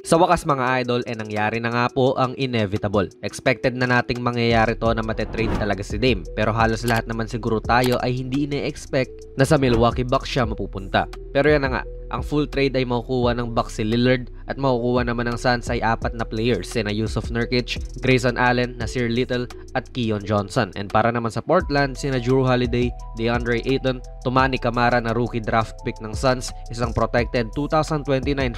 Sa wakas mga idol, nangyari na nga po ang inevitable. Expected na nating mangyayari to na matetrade talaga si Dame. Pero halos lahat naman siguro tayo ay hindi ine-expect na sa Milwaukee Bucks siya mapupunta. Pero yan na nga, ang full trade ay makukuha ng Bucks si Lillard at makukuha naman ng Suns ay 4 na players sina Jusuf Nurkic, Grayson Allen, Nasir Little at Keon Johnson. And para naman sa Portland, sina Jrue Holiday, DeAndre Ayton, Toumani Camara na rookie draft pick ng Suns, isang protected 2029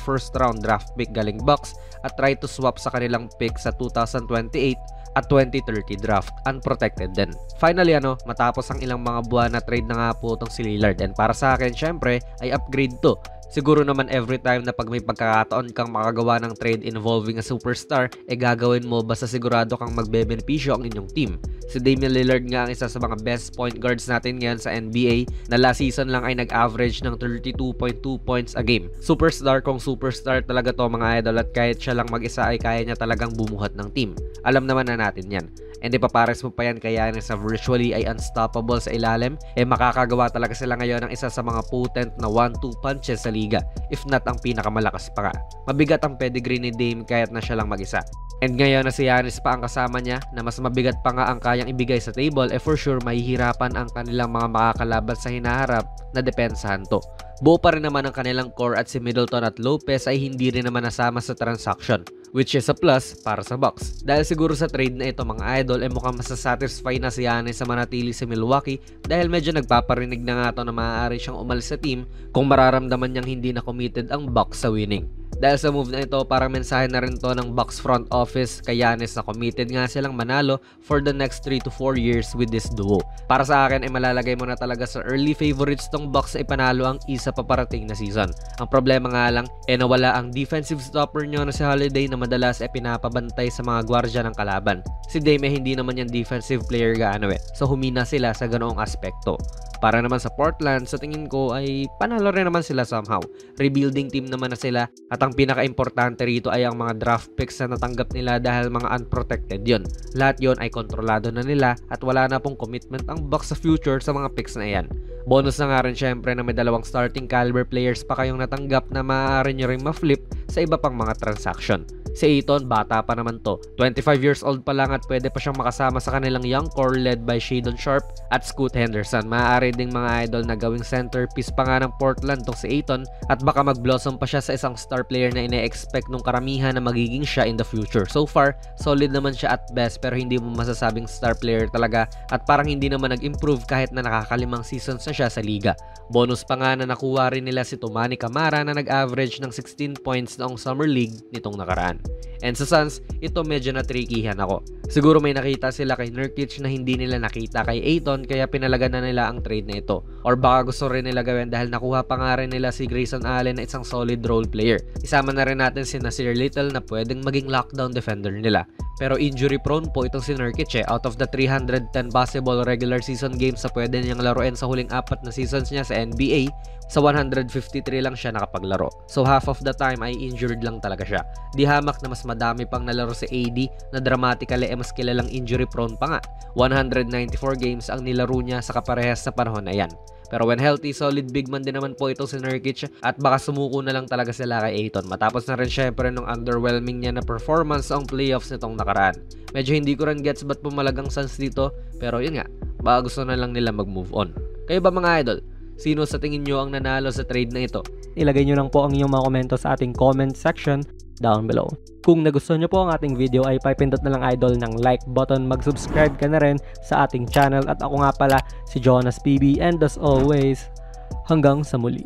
first round draft pick galing Bucks at try to swap sa kanilang pick sa 2028 at 2030 draft, unprotected din. Finally matapos ang ilang mga buwan na trade na nga po itong si Lillard, and para sa akin syempre ay upgrade to. Siguro naman every time na pag may pagkakataon kang makagawa ng trade involving a superstar, gagawin mo basta sigurado kang magbebenepisyo ang inyong team. Si Damian Lillard nga ang isa sa mga best point guards natin ngayon sa NBA na last season lang ay nag-average ng 32.2 points a game. Superstar kung superstar talaga to mga idol, at kahit siya lang mag-isa ay kaya niya talagang bumuhat ng team. Alam naman na natin yan. And ipapares mo pa yan kaya sa virtually ay unstoppable sa ilalim, makakagawa talaga sila ngayon ng isa sa mga potent na 1-2 punches sa liga, if not ang pinakamalakas pa nga. Mabigat ang pedigree ni Dame kahit na siya lang mag-isa. And ngayon na si Giannis pa ang kasama niya na mas mabigat pa nga ang kayang ibigay sa table, for sure mahihirapan ang kanilang mga makakalaban sa hinaharap na depensahan to. Buo pa rin naman ang kanilang core at si Middleton at Lopez ay hindi rin naman nasama sa transaction, which is a plus para sa Bucks. Dahil siguro sa trade na ito mga idol mukhang masasatisfy na si Giannis sa manatili sa Milwaukee, dahil medyo nagpaparinig na nga ito na maaari siyang umalis sa team kung mararamdaman niyang hindi na committed ang Bucks sa winning. Dahil sa move na ito, parang mensahe na rin to ng Bucks front office kay Giannis na committed nga silang manalo for the next 3 to 4 years with this duo. Para sa akin malalagay mo na talaga sa early favorites tong Bucks ay panalo ang isa pa parating na season. Ang problema nga lang nawala ang defensive stopper nyo na si Holiday na madalas pinapabantay sa mga gwardya ng kalaban. Si Dame hindi naman yung defensive player gaano so humina sila sa ganoong aspekto. Para naman sa Portland, sa tingin ko ay panalo rin naman sila somehow. Rebuilding team naman na sila, at ang pinaka-importante rito ay ang mga draft picks na natanggap nila dahil mga unprotected yon. Lahat yon ay kontrolado na nila at wala na pong commitment ang Bucks sa future sa mga picks na yan. Bonus na nga rin syempre na may 2 starting caliber players pa kayong natanggap na maaari nyo rin ma-flip sa iba pang mga transaction. Si Ayton, bata pa naman to. 25 years old pa lang at pwede pa siyang makasama sa kanilang young core led by Shadon Sharpe at Scoot Henderson. Maaari ding mga idol na gawing centerpiece pa nga ng Portland tong si Ayton, at baka mag-blossom pa siya sa isang star player na ine-expect nung karamihan na magiging siya in the future. So far, solid naman siya at best, pero hindi mo masasabing star player talaga, at parang hindi naman nag-improve kahit na nakakalimang seasons na siya sa liga. Bonus pa nga na nakuha rin nila si Toumani Camara na nag-average ng 16 points noong Summer League nitong nakaraan. And sa Suns, ito medyo na-trickyhan ako. Siguro may nakita sila kay Nurkic na hindi nila nakita kay Ayton kaya pinalagan na nila ang trade na ito. Or baka gusto rin nila gawin dahil nakuha pa nga rin nila si Grayson Allen na isang solid role player. Isama na rin natin si Nasir Little na pwedeng maging lockdown defender nila. Pero injury prone po itong si Nurkic out of the 310 possible regular season games na pwede niyang laruin sa huling 4 na seasons niya sa NBA, sa 153 lang siya nakapaglaro. So half of the time ay injured lang talaga siya. Di hamak na mas madami pang nalaro si AD na dramatically mas kilalang injury prone pa nga. 194 games ang nilaro niya sa kaparehas na panahon na yan. Pero when healthy, solid big man din naman po itong si Nurkic, at baka sumuko na lang talaga sila kay Ayton matapos na rin syempre nung underwhelming niya na performance ang playoffs nitong nakaraan. Medyo hindi ko rin gets ba't pumalagang Suns dito, pero yun nga, baka gusto na lang nila mag-move on. Kayo ba mga idol? Sino sa tingin nyo ang nanalo sa trade na ito? Ilagay nyo lang po ang inyong mga komento sa ating comment section down below. Kung nagustuhan nyo po ang ating video ay pipindot na lang idol ng like button, mag-subscribe ka na rin sa ating channel, at ako nga pala si Jonas PB, and as always, hanggang sa muli.